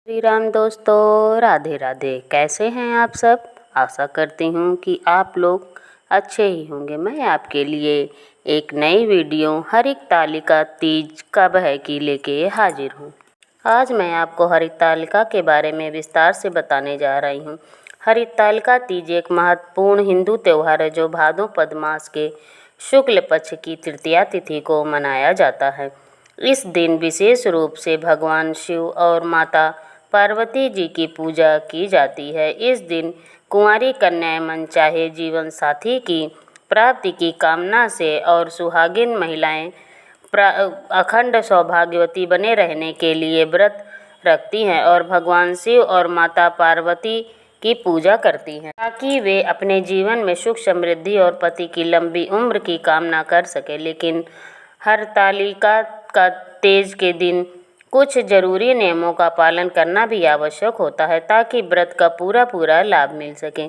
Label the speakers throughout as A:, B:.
A: श्री राम दोस्तों, राधे राधे। कैसे हैं आप सब? आशा करती हूँ कि आप लोग अच्छे ही होंगे। मैं आपके लिए एक नई वीडियो हरितालिका तीज कब है की लेके हाजिर हूँ। आज मैं आपको हरितालिका के बारे में विस्तार से बताने जा रही हूँ। हरितालिका तीज एक महत्वपूर्ण हिंदू त्यौहार है जो भाद्रपद मास के शुक्ल पक्ष की तृतीया तिथि को मनाया जाता है। इस दिन विशेष रूप से भगवान शिव और माता पार्वती जी की पूजा की जाती है। इस दिन कुंवारी कन्याएं मनचाहे जीवन साथी की प्राप्ति की कामना से और सुहागिन महिलाएं अखंड सौभाग्यवती बने रहने के लिए व्रत रखती हैं और भगवान शिव और माता पार्वती की पूजा करती हैं ताकि वे अपने जीवन में सुख समृद्धि और पति की लंबी उम्र की कामना कर सके। लेकिन हरतालिका का तीज के दिन कुछ जरूरी नियमों का पालन करना भी आवश्यक होता है ताकि व्रत का पूरा लाभ मिल सके।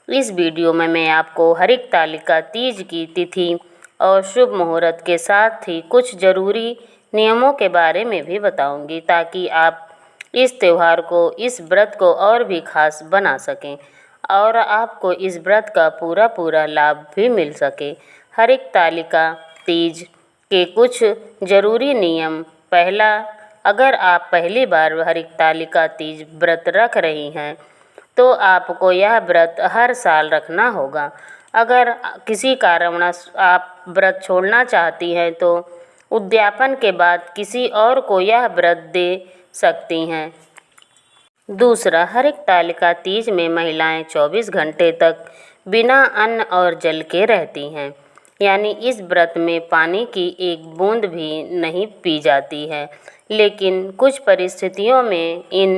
A: इस वीडियो में मैं आपको हरितालिका तीज की तिथि और शुभ मुहूर्त के साथ ही कुछ जरूरी नियमों के बारे में भी बताऊंगी ताकि आप इस त्यौहार को, इस व्रत को और भी खास बना सकें और आपको इस व्रत का पूरा लाभ भी मिल सके। हरितालिका तीज के कुछ जरूरी नियम। पहला, अगर आप पहली बार हरितालिका तीज व्रत रख रही हैं तो आपको यह व्रत हर साल रखना होगा। अगर किसी कारणवश आप व्रत छोड़ना चाहती हैं तो उद्यापन के बाद किसी और को यह व्रत दे सकती हैं। दूसरा, हरितालिका तीज में महिलाएं 24 घंटे तक बिना अन्न और जल के रहती हैं, यानी इस व्रत में पानी की एक बूंद भी नहीं पी जाती है। लेकिन कुछ परिस्थितियों में इन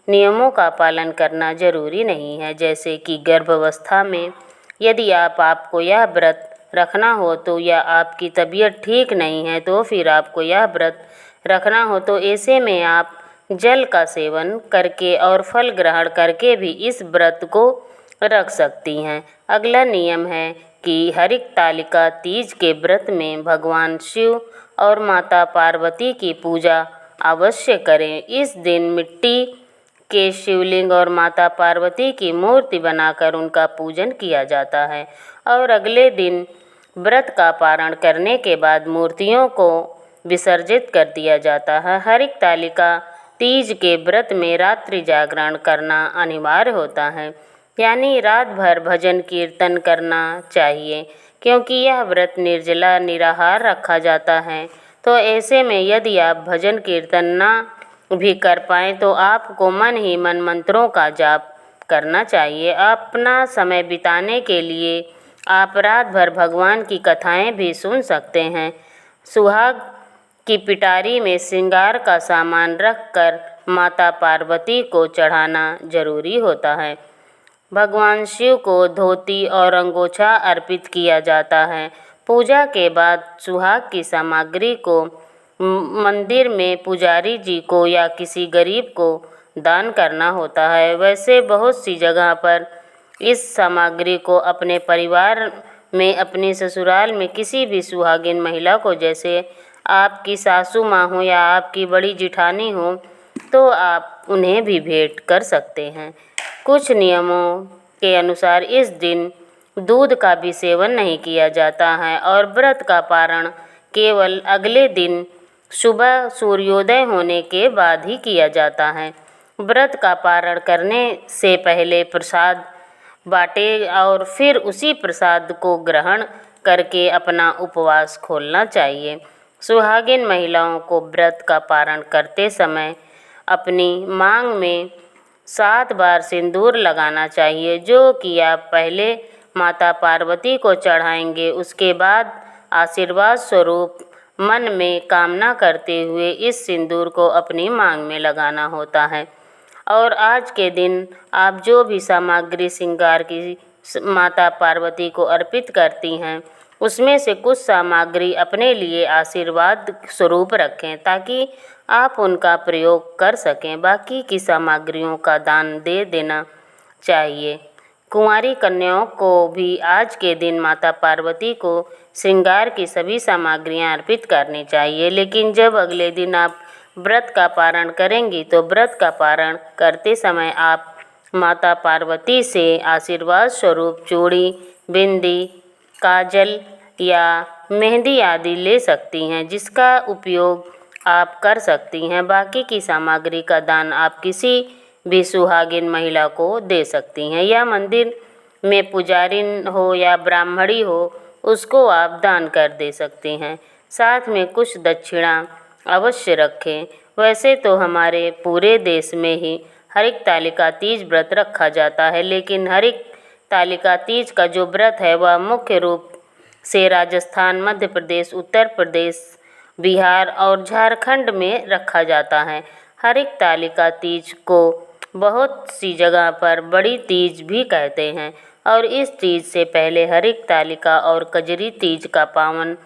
A: नियमों का पालन करना जरूरी नहीं है, जैसे कि गर्भावस्था में यदि आपको यह व्रत रखना हो तो या आपकी तबीयत ठीक नहीं है तो फिर आपको यह व्रत रखना हो तो ऐसे में आप जल का सेवन करके और फल ग्रहण करके भी इस व्रत को रख सकती हैं। अगला नियम है कि हरितालिका तीज के व्रत में भगवान शिव और माता पार्वती की पूजा अवश्य करें। इस दिन मिट्टी के शिवलिंग और माता पार्वती की मूर्ति बनाकर उनका पूजन किया जाता है और अगले दिन व्रत का पारण करने के बाद मूर्तियों को विसर्जित कर दिया जाता है। हरितालिका तीज के व्रत में रात्रि जागरण करना अनिवार्य होता है, यानी रात भर भजन कीर्तन करना चाहिए क्योंकि यह व्रत निर्जला निराहार रखा जाता है। तो ऐसे में यदि आप भजन कीर्तन ना भी कर पाएँ तो आपको मन ही मन मंत्रों का जाप करना चाहिए। अपना समय बिताने के लिए आप रात भर भगवान की कथाएं भी सुन सकते हैं। सुहाग की पिटारी में श्रृंगार का सामान रखकर माता पार्वती को चढ़ाना जरूरी होता है। भगवान शिव को धोती और अंगोछा अर्पित किया जाता है। पूजा के बाद सुहाग की सामग्री को मंदिर में पुजारी जी को या किसी गरीब को दान करना होता है। वैसे बहुत सी जगह पर इस सामग्री को अपने परिवार में, अपने ससुराल में किसी भी सुहागिन महिला को, जैसे आपकी सासू माँ हो या आपकी बड़ी जिठानी हो, तो आप उन्हें भी भेंट कर सकते हैं। कुछ नियमों के अनुसार इस दिन दूध का भी सेवन नहीं किया जाता है और व्रत का पारण केवल अगले दिन सुबह सूर्योदय होने के बाद ही किया जाता है। व्रत का पारण करने से पहले प्रसाद बाटे और फिर उसी प्रसाद को ग्रहण करके अपना उपवास खोलना चाहिए। सुहागिन महिलाओं को व्रत का पारण करते समय अपनी मांग में 7 बार सिंदूर लगाना चाहिए, जो कि आप पहले माता पार्वती को चढ़ाएंगे। उसके बाद आशीर्वाद स्वरूप मन में कामना करते हुए इस सिंदूर को अपनी मांग में लगाना होता है। और आज के दिन आप जो भी सामग्री श्रृंगार की माता पार्वती को अर्पित करती हैं उसमें से कुछ सामग्री अपने लिए आशीर्वाद स्वरूप रखें ताकि आप उनका प्रयोग कर सकें। बाकी की सामग्रियों का दान दे देना चाहिए। कुंवारी कन्याओं को भी आज के दिन माता पार्वती को श्रृंगार की सभी सामग्रियां अर्पित करनी चाहिए, लेकिन जब अगले दिन आप व्रत का पारण करेंगी तो व्रत का पारण करते समय आप माता पार्वती से आशीर्वाद स्वरूप चूड़ी, बिंदी, काजल या मेहंदी आदि ले सकती हैं, जिसका उपयोग आप कर सकती हैं। बाकी की सामग्री का दान आप किसी भी सुहागिन महिला को दे सकती हैं, या मंदिर में पुजारिन हो या ब्राह्मणी हो उसको आप दान कर दे सकती हैं। साथ में कुछ दक्षिणा अवश्य रखें। वैसे तो हमारे पूरे देश में ही हरितालिका तीज व्रत रखा जाता है, लेकिन हरितालिका तीज का जो व्रत है वह मुख्य रूप से राजस्थान, मध्य प्रदेश, उत्तर प्रदेश, बिहार और झारखंड में रखा जाता है। हरितालिका तीज को बहुत सी जगह पर बड़ी तीज भी कहते हैं और इस तीज से पहले हरितालिका और कजरी तीज का पावन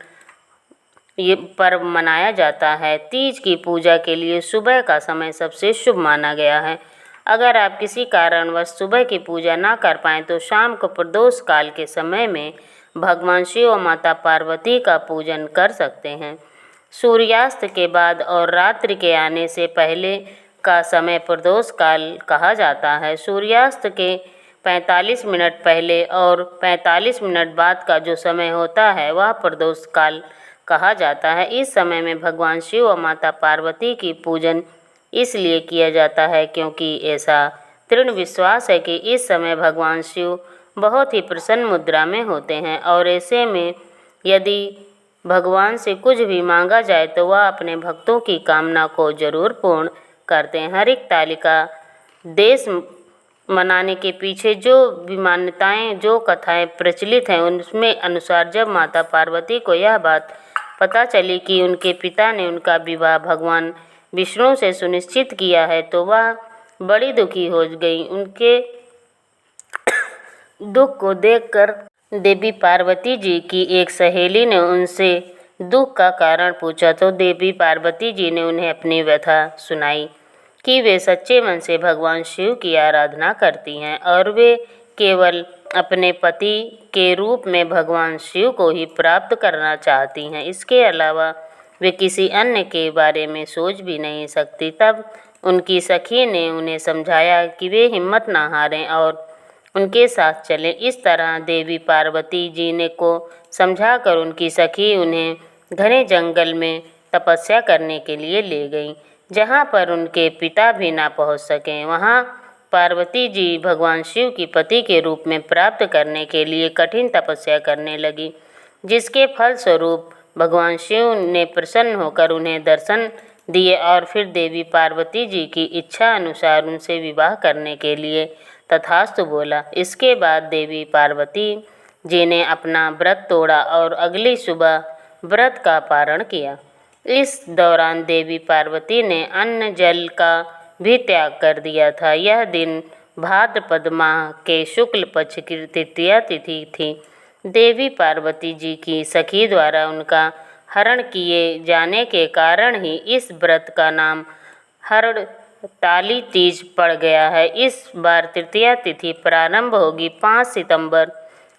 A: ये पर्व मनाया जाता है। तीज की पूजा के लिए सुबह का समय सबसे शुभ माना गया है। अगर आप किसी कारणवश सुबह की पूजा ना कर पाएँ तो शाम को प्रदोष काल के समय में भगवान शिव और माता पार्वती का पूजन कर सकते हैं। सूर्यास्त के बाद और रात्रि के आने से पहले का समय प्रदोष काल कहा जाता है। सूर्यास्त के 45 मिनट पहले और 45 मिनट बाद का जो समय होता है वह प्रदोष काल कहा जाता है। इस समय में भगवान शिव और माता पार्वती की पूजन इसलिए किया जाता है क्योंकि ऐसा दृढ़ विश्वास है कि इस समय भगवान शिव बहुत ही प्रसन्न मुद्रा में होते हैं और ऐसे में यदि भगवान से कुछ भी मांगा जाए तो वह अपने भक्तों की कामना को जरूर पूर्ण करते हैं। हरितालिका देश मनाने के पीछे जो भी मान्यताएँ, जो कथाएँ प्रचलित हैं उनमें अनुसार जब माता पार्वती को यह बात पता चली कि उनके पिता ने उनका विवाह भगवान विष्णु से सुनिश्चित किया है तो वह बड़ी दुखी हो गई। उनके दुख को देखकर देवी पार्वती जी की एक सहेली ने उनसे दुख का कारण पूछा तो देवी पार्वती जी ने उन्हें अपनी व्यथा सुनाई कि वे सच्चे मन से भगवान शिव की आराधना करती हैं और वे केवल अपने पति के रूप में भगवान शिव को ही प्राप्त करना चाहती हैं। इसके अलावा वे किसी अन्य के बारे में सोच भी नहीं सकती। तब उनकी सखी ने उन्हें समझाया कि वे हिम्मत ना हारें और उनके साथ चलें। इस तरह देवी पार्वती जी ने को समझाकर उनकी सखी उन्हें घने जंगल में तपस्या करने के लिए ले गई, जहाँ पर उनके पिता भी ना पहुँच सकें। वहाँ पार्वती जी भगवान शिव की पति के रूप में प्राप्त करने के लिए कठिन तपस्या करने लगी, जिसके फलस्वरूप भगवान शिव ने प्रसन्न होकर उन्हें दर्शन दिए और फिर देवी पार्वती जी की इच्छा अनुसार उनसे विवाह करने के लिए तथास्तु बोला। इसके बाद देवी पार्वती जी ने अपना व्रत तोड़ा और अगली सुबह व्रत का पारण किया। इस दौरान देवी पार्वती ने अन्न जल का भी त्याग कर दिया था। यह दिन भाद्रपद माह के शुक्ल पक्ष की तृतीया तिथि थी। देवी पार्वती जी की सखी द्वारा उनका हरण किए जाने के कारण ही इस व्रत का नाम हरताली तीज पड़ गया है। इस बार तृतीया तिथि प्रारंभ होगी 5 सितंबर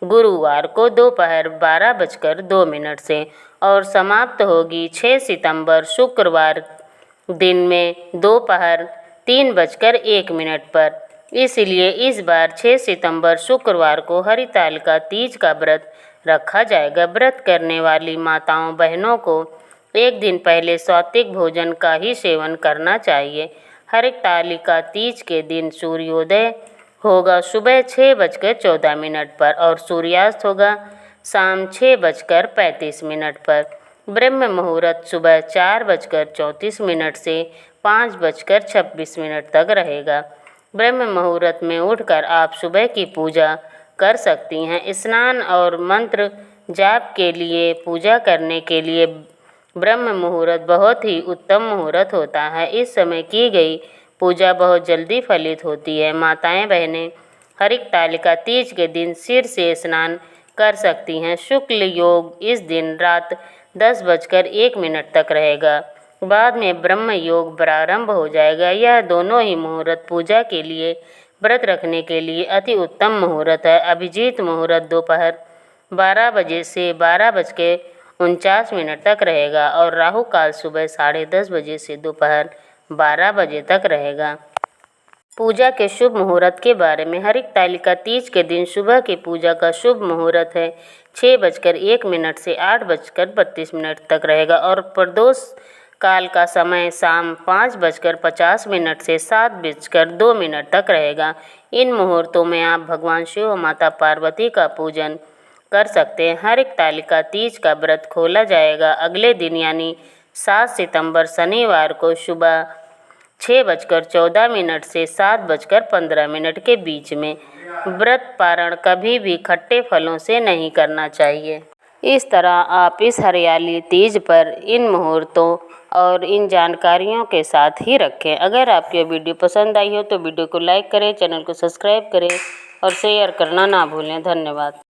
A: गुरुवार को दोपहर 12:02 से और समाप्त होगी 6 सितंबर शुक्रवार दिन में दोपहर 3:01 पर। इसलिए इस बार 6 सितंबर शुक्रवार को हरितालिका तीज का व्रत रखा जाएगा। व्रत करने वाली माताओं बहनों को एक दिन पहले सात्विक भोजन का ही सेवन करना चाहिए। हरितालिका तीज के दिन सूर्योदय होगा सुबह 6:14 पर और सूर्यास्त होगा शाम 6:35 पर। ब्रह्म मुहूर्त सुबह 4:34 से 5:26 तक रहेगा। ब्रह्म मुहूर्त में उठकर आप सुबह की पूजा कर सकती हैं। स्नान और मंत्र जाप के लिए पूजा करने के लिए ब्रह्म मुहूर्त बहुत ही उत्तम मुहूर्त होता है। इस समय की गई पूजा बहुत जल्दी फलित होती है। माताएं बहनें हरितालिका तीज के दिन सिर से स्नान कर सकती हैं। शुक्ल योग इस दिन रात 10:01 तक रहेगा। बाद में ब्रह्म योग प्रारंभ हो जाएगा। यह दोनों ही मुहूर्त पूजा के लिए व्रत रखने के लिए अति उत्तम मुहूर्त है। अभिजीत मुहूर्त दोपहर 12 बजे से 12 49 मिनट तक रहेगा और राहु काल सुबह 10:30 बजे से दोपहर 12 बजे तक रहेगा। पूजा के शुभ मुहूर्त के बारे में। हरितालिका तीज के दिन सुबह की पूजा का शुभ मुहूर्त है 6:01 से 8:32 तक रहेगा और प्रदोष काल का समय शाम 5:50 से 7:02 तक रहेगा। इन मुहूर्तों में आप भगवान शिव और माता पार्वती का पूजन कर सकते हैं। हरितालिका तीज का व्रत खोला जाएगा अगले दिन यानी 7 सितंबर शनिवार को सुबह 6:14 से 7:15 के बीच में। व्रत पारण कभी भी खट्टे फलों से नहीं करना चाहिए। इस तरह आप इस हरियाली तीज पर इन मुहूर्तों और इन जानकारियों के साथ ही रखें। अगर आपको वीडियो पसंद आई हो तो वीडियो को लाइक करें, चैनल को सब्सक्राइब करें और शेयर करना ना भूलें। धन्यवाद।